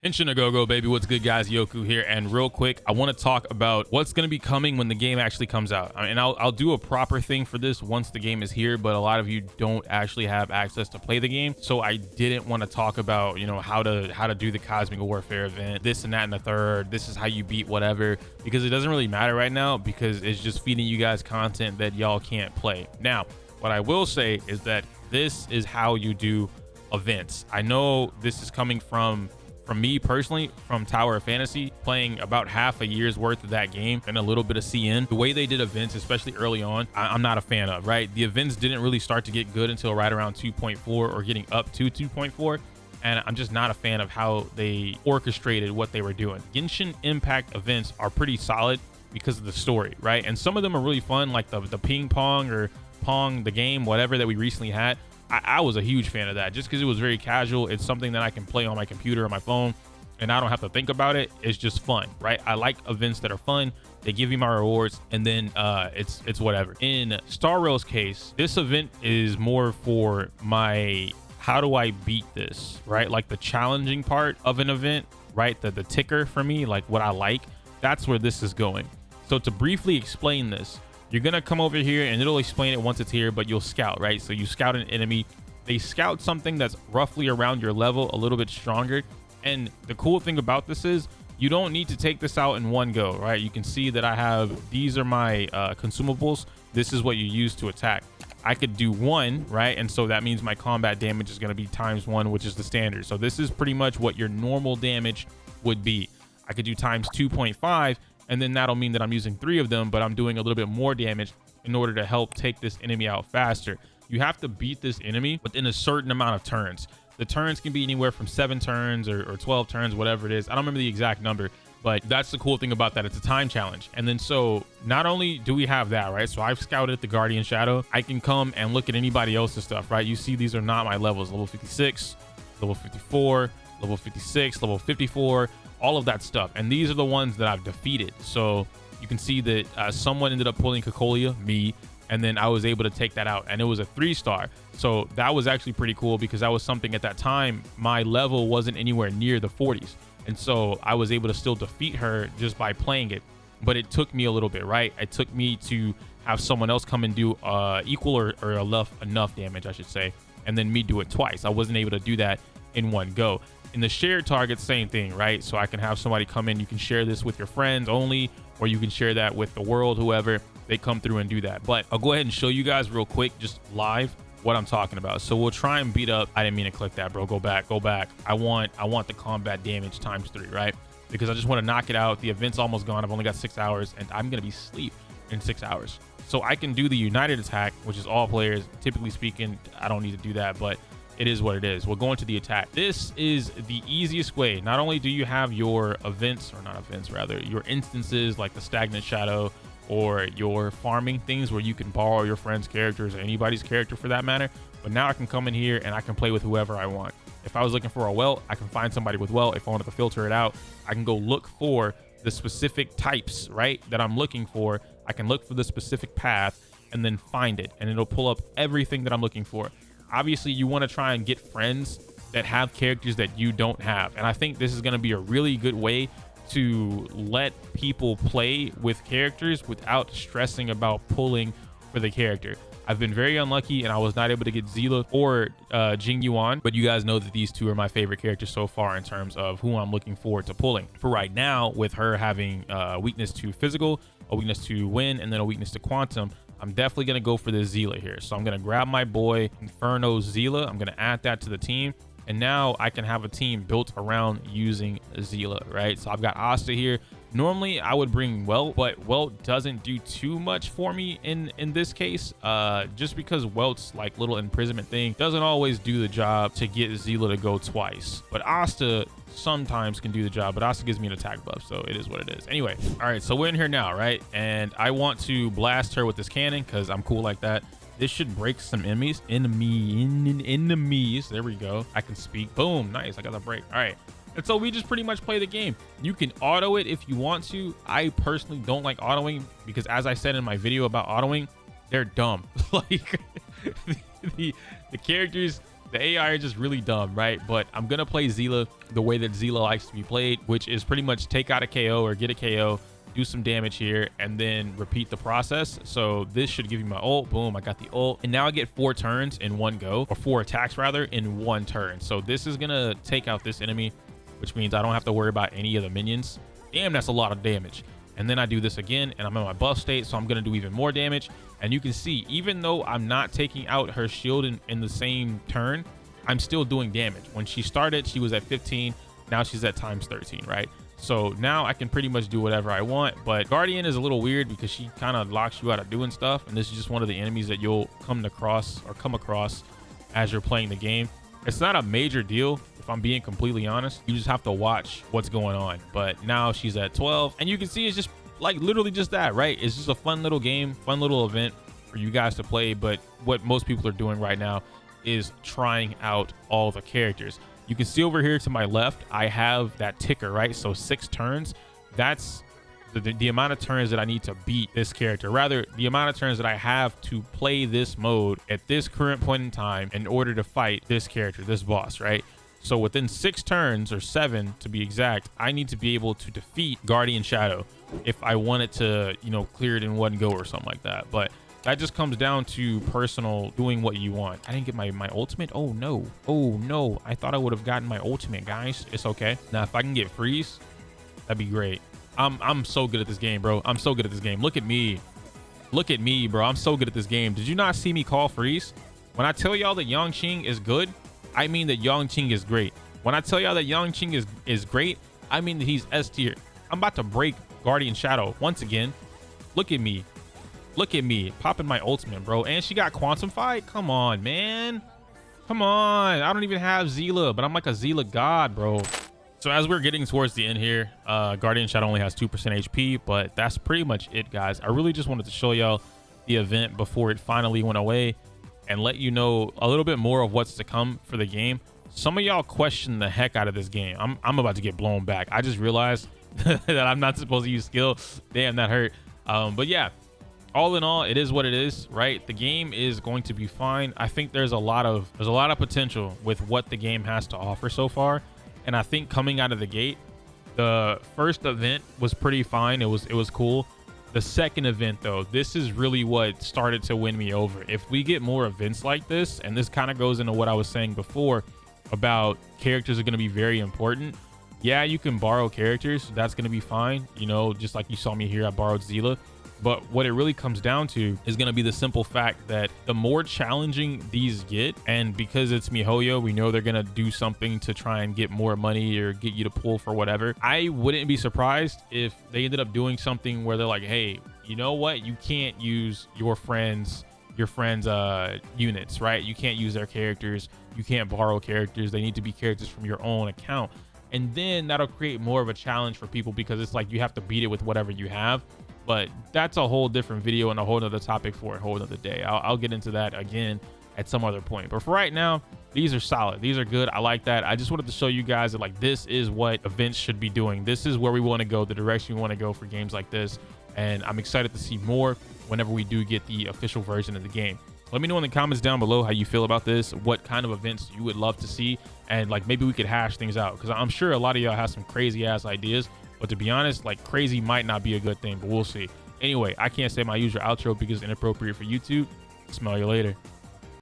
Genshin Go baby, what's good guys? Yoku here, and real quick I want to talk about what's going to be coming when the game actually comes out. And I'll do a proper thing for this once the game is here, but a lot of you don't actually have access to play the game, so I didn't want to talk about, you know, how to do the Cosmic Warfare event, this and that and the third, this is how you beat whatever, because it doesn't really matter right now, because it's just feeding you guys content that y'all can't play. Now what I will say is that this is how you do events. I know this is coming from me personally, from Tower of Fantasy, playing about half a year's worth of that game and a little bit of CN. The way they did events, especially early on, I'm not a fan of, right? The events didn't really start to get good until right around 2.4 or getting up to 2.4. And I'm just not a fan of how they orchestrated what they were doing. Genshin Impact events are pretty solid because of the story, right? And some of them are really fun, like the ping pong or Pong, the game, whatever that we recently had. I was a huge fan of that just because it was very casual. It's something that I can play on my computer or my phone and I don't have to think about it. It's just fun, right? I like events that are fun. They give me my rewards, and then it's whatever. In Star Rail's case, this event is more for my how do I beat this, right? Like the challenging part of an event, right? The ticker for me, like what I like, that's where this is going. So to briefly explain this, you're gonna come over here and it'll explain it once it's here, but you'll scout, right? So you scout an enemy, they scout something that's roughly around your level, a little bit stronger. And the cool thing about this is you don't need to take this out in one go, right? You can see that I have, these are my consumables. This is what you use to attack. I could do one, right? And so that means my combat damage is gonna be ×1, which is the standard. So this is pretty much what your normal damage would be. I could do ×2.5, and then that'll mean that I'm using 3 of them, but I'm doing a little bit more damage in order to help take this enemy out faster. You have to beat this enemy within a certain amount of turns. The turns can be anywhere from 7 turns or 12 turns, whatever it is. I don't remember the exact number, but that's the cool thing about that. It's a time challenge. And then so not only do we have that, right? So I've scouted the Guardian Shadow. I can come and look at anybody else's stuff, right? You see these are not my levels. Level 56, level 54, level 56, level 54, all of that stuff. And these are the ones that I've defeated. So you can see that someone ended up pulling Cocolia, me, and then I was able to take that out, and it was a 3-star. So that was actually pretty cool because that was something at that time, my level wasn't anywhere near the 40s. And so I was able to still defeat her just by playing it. But it took me a little bit, right? It took me to have someone else come and do equal or enough damage, I should say, and then me do it twice. I wasn't able to do that in one go. In the shared target, same thing, right? So I can have somebody come in, you can share this with your friends only, or you can share that with the world, whoever, they come through and do that. But I'll go ahead and show you guys real quick, just live, what I'm talking about. So we'll try and beat up, I didn't mean to click that, bro, go back. I want the combat damage ×3, right? Because I just want to knock it out. The event's almost gone. I've only got 6 hours and I'm gonna be asleep in 6 hours. So I can do the United attack, which is all players. Typically speaking, I don't need to do that, but it is what it is. We'll go into the attack. This is the easiest way. Not only do you have your events, or not events, rather, your instances like the Stagnant Shadow or your farming things where you can borrow your friend's characters or anybody's character for that matter, but now I can come in here and I can play with whoever I want. If I was looking for a welt, I can find somebody with welt. If I wanted to filter it out, I can go look for the specific types, right, that I'm looking for. I can look for the specific path and then find it, and it'll pull up everything that I'm looking for. Obviously, you want to try and get friends that have characters that you don't have. And I think this is going to be a really good way to let people play with characters without stressing about pulling for the character. I've been very unlucky and I was not able to get Zila or Jing Yuan, but you guys know that these two are my favorite characters so far in terms of who I'm looking forward to pulling. For right now, with her having a weakness to physical, a weakness to wind, and then a weakness to quantum, I'm definitely going to go for the Zila here. So I'm going to grab my boy Inferno Zila. I'm going to add that to the team. And now I can have a team built around using Zila, right? So I've got Asta here. Normally I would bring Welt, but Welt doesn't do too much for me in this case, just because Welt's like little imprisonment thing doesn't always do the job to get Zila to go twice. But Asta sometimes can do the job, but Asta gives me an attack buff, so it is what it is. Anyway, all right, so we're in here now, right? And I want to blast her with this cannon because I'm cool like that. This should break some enemies. Enemies. There we go. I can speak. Boom. Nice. I got the break. All right. And so we just pretty much play the game. You can auto it if you want to. I personally don't like autoing because, as I said in my video about autoing, they're dumb. Like the characters The AI are just really dumb, right? But I'm gonna play Zila the way that Zila likes to be played, which is pretty much take out a KO or get a KO, do some damage here, and then repeat the process. So this should give you my ult. Boom, I got the ult, and now I get 4 turns in one go, or 4 attacks rather in one turn. So this is gonna take out this enemy, which means I don't have to worry about any of the minions. Damn, that's a lot of damage. And then I do this again, and I'm in my buff state, so I'm gonna do even more damage. And you can see, even though I'm not taking out her shield in the same turn, I'm still doing damage. When she started, she was at 15. Now she's at times 13, right? So now I can pretty much do whatever I want. But Guardian is a little weird because she kind of locks you out of doing stuff. And this is just one of the enemies that you'll come across as you're playing the game. It's not a major deal, if I'm being completely honest. You just have to watch what's going on. But now she's at 12, and you can see it's just like literally just that, right? It's just a fun little game, fun little event for you guys to play. But what most people are doing right now is trying out all the characters. You can see over here to my left, I have that ticker, right? So 6 turns. That's the amount of turns that I need to beat this character. Rather, the amount of turns that I have to play this mode at this current point in time in order to fight this character, this boss, right? So within 6 turns, or 7 to be exact, I need to be able to defeat Guardian Shadow if I wanted to, you know, clear it in one go or something like that. But that just comes down to personal doing what you want. I didn't get my ultimate. Oh no. Oh no. I thought I would have gotten my ultimate, guys. It's okay. Now, if I can get freeze, that'd be great. I'm so good at this game, bro. I'm so good at this game. Look at me. Look at me, bro. I'm so good at this game. Did you not see me call freeze? When I tell y'all that Yongqing is good, I mean that Yongqing is great. When I tell y'all that Yongqing is great, I mean that he's S tier. I'm about to break Guardian Shadow once again. Look at me. Look at me popping my ultimate, bro. And she got Quantum Fight. Come on, man. Come on. I don't even have Zila, but I'm like a Zila god, bro. So as we're getting towards the end here, Guardian Shadow only has 2% HP, but that's pretty much it, guys. I really just wanted to show y'all the event before it finally went away and let you know a little bit more of what's to come for the game. Some of y'all question the heck out of this game. I'm about to get blown back. I just realized that I'm not supposed to use skill. Damn, that hurt. But yeah, all in all, it is what it is, right? The game is going to be fine. I think there's a lot of potential with what the game has to offer so far. And I think coming out of the gate, the first event was pretty fine. It was cool. The second event, though, this is really what started to win me over. If we get more events like this, and this kind of goes into what I was saying before about characters are going to be very important. Yeah, you can borrow characters. That's going to be fine. You know, just like you saw me here, I borrowed Zila. But what it really comes down to is going to be the simple fact that the more challenging these get, and because it's MiHoYo, we know they're going to do something to try and get more money or get you to pull for whatever. I wouldn't be surprised if they ended up doing something where they're like, hey, you know what? You can't use your friends' units, right? You can't use their characters. You can't borrow characters. They need to be characters from your own account. And then that'll create more of a challenge for people because it's like you have to beat it with whatever you have. But that's a whole different video and a whole other topic for a whole other day. I'll get into that again at some other point. But for right now, these are solid. These are good. I like that. I just wanted to show you guys that like this is what events should be doing. This is where we want to go, the direction we want to go for games like this. And I'm excited to see more whenever we do get the official version of the game. Let me know in the comments down below how you feel about this, what kind of events you would love to see, and like maybe we could hash things out because I'm sure a lot of y'all have some crazy ass ideas. But to be honest, like crazy might not be a good thing, but we'll see. Anyway, I can't say my usual outro because it's inappropriate for YouTube. Smell you later.